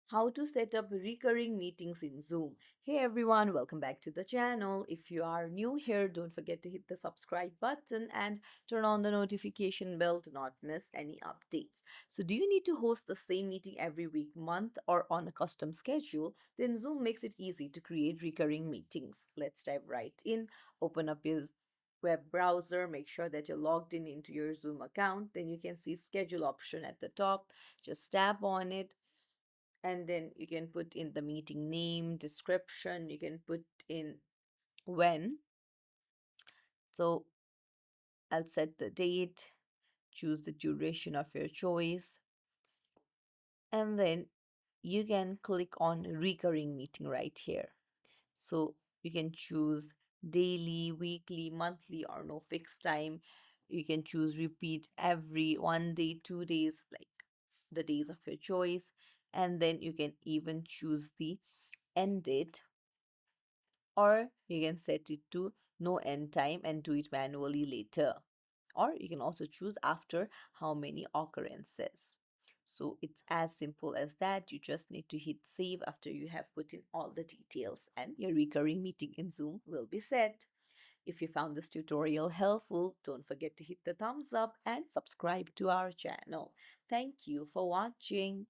How to set up recurring meetings in Zoom. Hey everyone, welcome back to the channel. If you are new here, don't forget to hit the subscribe button and turn on the notification bell to not miss any updates. So, do you need to host the same meeting every week, month, or on a custom schedule? Then Zoom makes it easy to create recurring meetings. Let's dive right in. Open up your web browser, make sure that you're logged in into your Zoom account. Then you can see schedule option at the top. Just tap on it and then you can put in the meeting name, description, you can put in when. So I'll set the date, choose the duration of your choice, and then you can click on recurring meeting right here. So you can choose daily, weekly, monthly, or no fixed time. You can choose repeat every 1 day, 2 days, like the days of your choice. And then you can even choose the end date, or you can set it to no end time and do it manually later, or you can also choose after how many occurrences. So it's as simple as that. You just need to hit save after you have put in all the details, and your recurring meeting in Zoom will be set. If you found this tutorial helpful, don't forget to hit the thumbs up and subscribe to our channel. Thank you for watching.